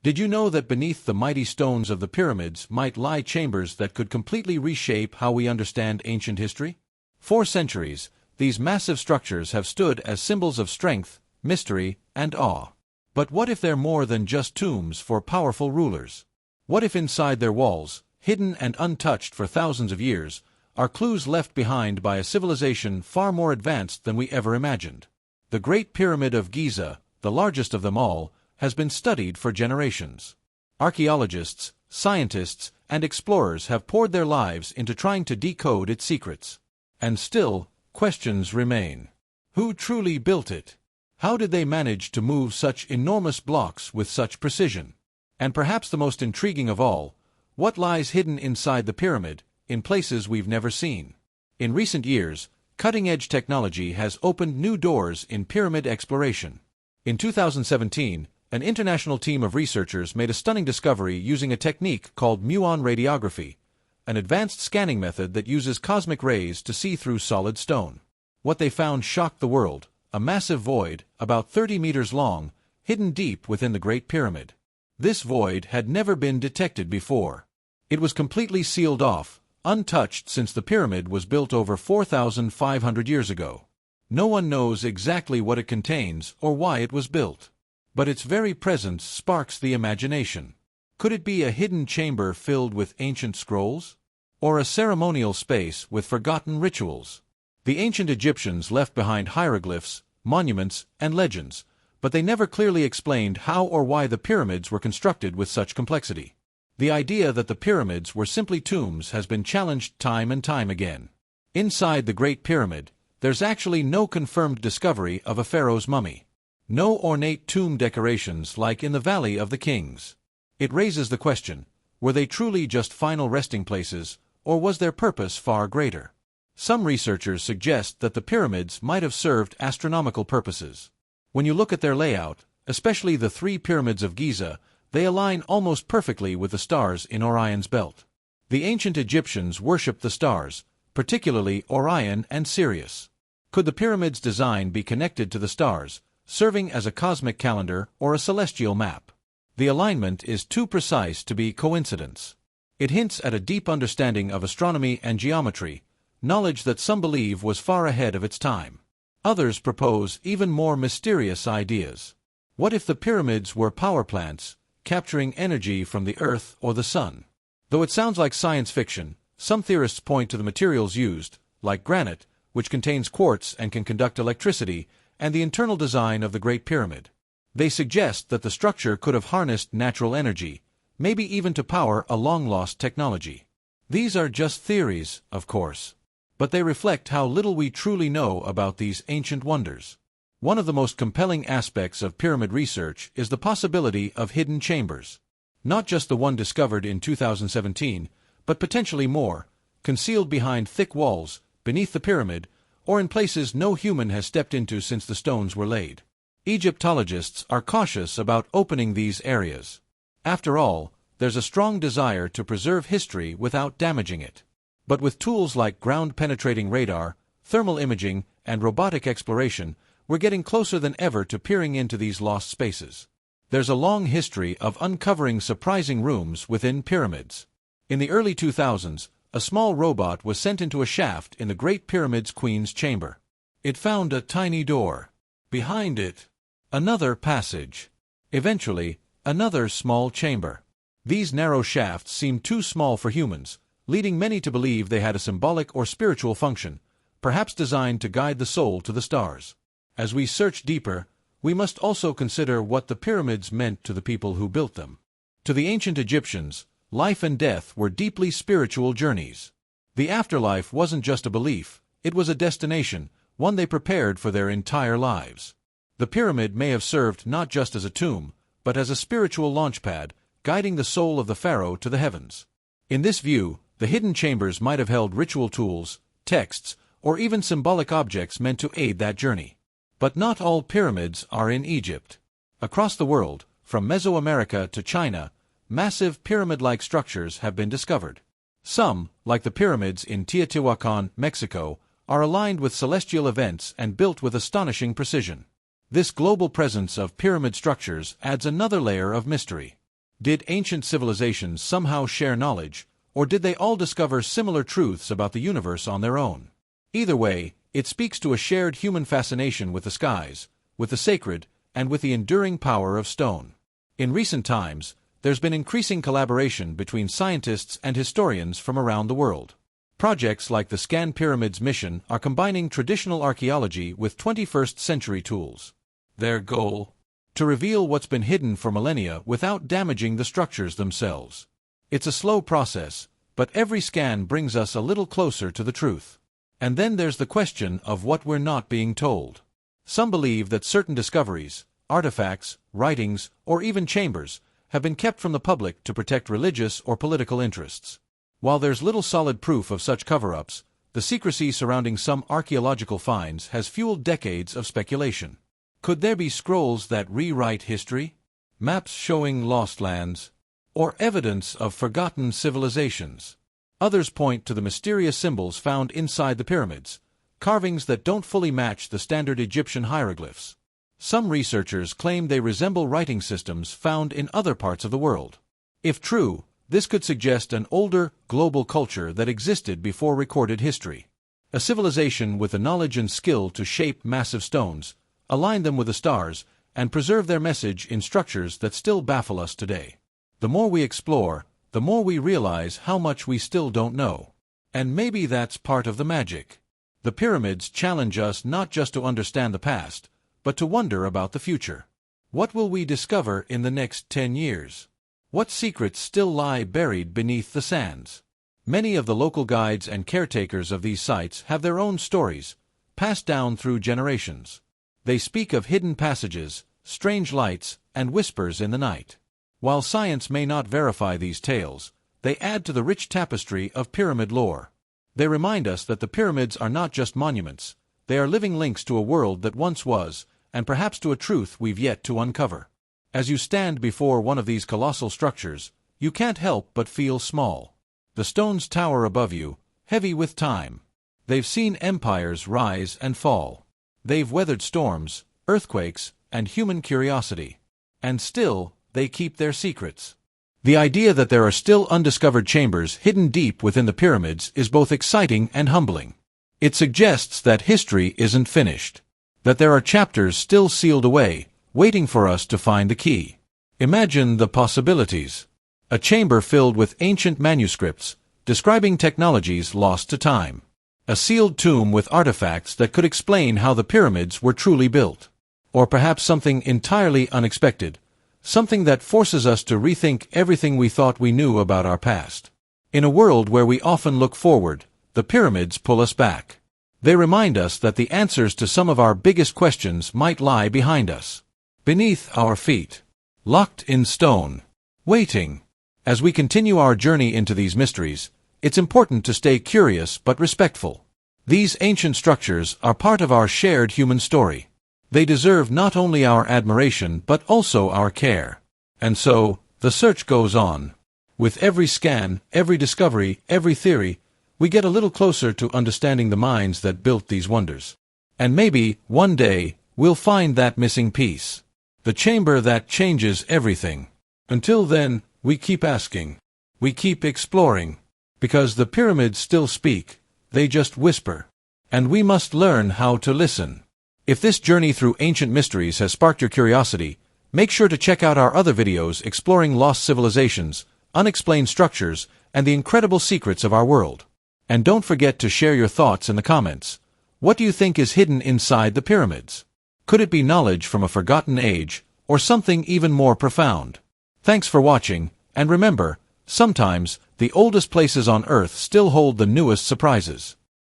Did you know that beneath the mighty stones of the pyramids might lie chambers that could completely reshape how we understand ancient history? For centuries, these massive structures have stood as symbols of strength, mystery, and awe. But what if they're more than just tombs for powerful rulers? What if inside their walls, hidden and untouched for thousands of years, are clues left behind by a civilization far more advanced than we ever imagined? The Great Pyramid of Giza, the largest of them all, has been studied for generations. Archaeologists, scientists, and explorers have poured their lives into trying to decode its secrets. And still, questions remain. Who truly built it? How did they manage to move such enormous blocks with such precision? And perhaps the most intriguing of all, what lies hidden inside the pyramid, in places we've never seen? In recent years, cutting-edge technology has opened new doors in pyramid exploration. In 2017, an international team of researchers made a stunning discovery using a technique called muon radiography, an advanced scanning method that uses cosmic rays to see through solid stone. What they found shocked the world: a massive void, about 30 meters long, hidden deep within the Great Pyramid. This void had never been detected before. It was completely sealed off, untouched since the pyramid was built over 4,500 years ago. No one knows exactly what it contains or why it was built. But its very presence sparks the imagination. Could it be a hidden chamber filled with ancient scrolls? Or a ceremonial space with forgotten rituals? The ancient Egyptians left behind hieroglyphs, monuments, and legends, but they never clearly explained how or why the pyramids were constructed with such complexity. The idea that the pyramids were simply tombs has been challenged time and time again. Inside the Great Pyramid, there's actually no confirmed discovery of a pharaoh's mummy. No ornate tomb decorations like in the Valley of the Kings. It raises the question, were they truly just final resting places, or was their purpose far greater? Some researchers suggest that the pyramids might have served astronomical purposes. When you look at their layout, especially the three pyramids of Giza, they align almost perfectly with the stars in Orion's belt. The ancient Egyptians worshipped the stars, particularly Orion and Sirius. Could the pyramid's design be connected to the stars, serving as a cosmic calendar or a celestial map? The alignment is too precise to be coincidence. It hints at a deep understanding of astronomy and geometry, knowledge that some believe was far ahead of its time. Others propose even more mysterious ideas. What if the pyramids were power plants, capturing energy from the earth or the sun? Though it sounds like science fiction, some theorists point to the materials used, like granite, which contains quartz and can conduct electricity, and the internal design of the Great Pyramid. They suggest that the structure could have harnessed natural energy, maybe even to power a long-lost technology. These are just theories, of course, but they reflect how little we truly know about these ancient wonders. One of the most compelling aspects of pyramid research is the possibility of hidden chambers. Not just the one discovered in 2017, but potentially more, concealed behind thick walls, beneath the pyramid, or in places no human has stepped into since the stones were laid. Egyptologists are cautious about opening these areas. After all, there's a strong desire to preserve history without damaging it. But with tools like ground-penetrating radar, thermal imaging, and robotic exploration, we're getting closer than ever to peering into these lost spaces. There's a long history of uncovering surprising rooms within pyramids. In the early 2000s, a small robot was sent into a shaft in the Great Pyramid's Queen's Chamber. It found a tiny door. Behind it, another passage. Eventually, another small chamber. These narrow shafts seemed too small for humans, leading many to believe they had a symbolic or spiritual function, perhaps designed to guide the soul to the stars. As we search deeper, we must also consider what the pyramids meant to the people who built them. To the ancient Egyptians, life and death were deeply spiritual journeys. The afterlife wasn't just a belief, it was a destination, one they prepared for their entire lives. The pyramid may have served not just as a tomb, but as a spiritual launchpad, guiding the soul of the pharaoh to the heavens. In this view, the hidden chambers might have held ritual tools, texts, or even symbolic objects meant to aid that journey. But not all pyramids are in Egypt. Across the world, from Mesoamerica to China, massive pyramid-like structures have been discovered. Some, like the pyramids in Teotihuacan, Mexico, are aligned with celestial events and built with astonishing precision. This global presence of pyramid structures adds another layer of mystery. Did ancient civilizations somehow share knowledge, or did they all discover similar truths about the universe on their own? Either way, it speaks to a shared human fascination with the skies, with the sacred, and with the enduring power of stone. In recent times, there's been increasing collaboration between scientists and historians from around the world. Projects like the 𝗗𝗶𝘀𝗰𝗹 mission are combining traditional archaeology with 21st-century tools. Their goal? To reveal what's been hidden for millennia without damaging the structures themselves. It's a slow process, but every scan brings us a little closer to the truth. And then there's the question of what we're not being told. Some believe that certain discoveries, artifacts, writings, or even chambers, have been kept from the public to protect religious or political interests. While there's little solid proof of such cover-ups, the secrecy surrounding some archaeological finds has fueled decades of speculation. Could there be scrolls that rewrite history? Maps showing lost lands? Or evidence of forgotten civilizations? Others point to the mysterious symbols found inside the pyramids, carvings that don't fully match the standard Egyptian hieroglyphs. Some researchers claim they resemble writing systems found in other parts of the world. If true, this could suggest an older, global culture that existed before recorded history. A civilization with the knowledge and skill to shape massive stones, align them with the stars, and preserve their message in structures that still baffle us today. The more we explore, the more we realize how much we still don't know. And maybe that's part of the magic. The pyramids challenge us not just to understand the past, but to wonder about the future. What will we discover in the next 10 years? What secrets still lie buried beneath the sands? Many of the local guides and caretakers of these sites have their own stories, passed down through generations. They speak of hidden passages, strange lights, and whispers in the night. While science may not verify these tales, they add to the rich tapestry of pyramid lore. They remind us that the pyramids are not just monuments, they are living links to a world that once was, and perhaps to a truth we've yet to uncover. As you stand before one of these colossal structures, you can't help but feel small. The stones tower above you, heavy with time. They've seen empires rise and fall. They've weathered storms, earthquakes, and human curiosity. And still, they keep their secrets. The idea that there are still undiscovered chambers hidden deep within the pyramids is both exciting and humbling. It suggests that history isn't finished. That there are chapters still sealed away, waiting for us to find the key. Imagine the possibilities. A chamber filled with ancient manuscripts, describing technologies lost to time. A sealed tomb with artifacts that could explain how the pyramids were truly built. Or perhaps something entirely unexpected, something that forces us to rethink everything we thought we knew about our past. In a world where we often look forward, the pyramids pull us back. They remind us that the answers to some of our biggest questions might lie behind us. Beneath our feet. Locked in stone. Waiting. As we continue our journey into these mysteries, it's important to stay curious but respectful. These ancient structures are part of our shared human story. They deserve not only our admiration but also our care. And so, the search goes on. With every scan, every discovery, every theory, we get a little closer to understanding the minds that built these wonders. And maybe, one day, we'll find that missing piece. The chamber that changes everything. Until then, we keep asking. We keep exploring. Because the pyramids still speak, they just whisper. And we must learn how to listen. If this journey through ancient mysteries has sparked your curiosity, make sure to check out our other videos exploring lost civilizations, unexplained structures, and the incredible secrets of our world. And don't forget to share your thoughts in the comments. What do you think is hidden inside the pyramids? Could it be knowledge from a forgotten age, or something even more profound? Thanks for watching, and remember, sometimes, the oldest places on Earth still hold the newest surprises.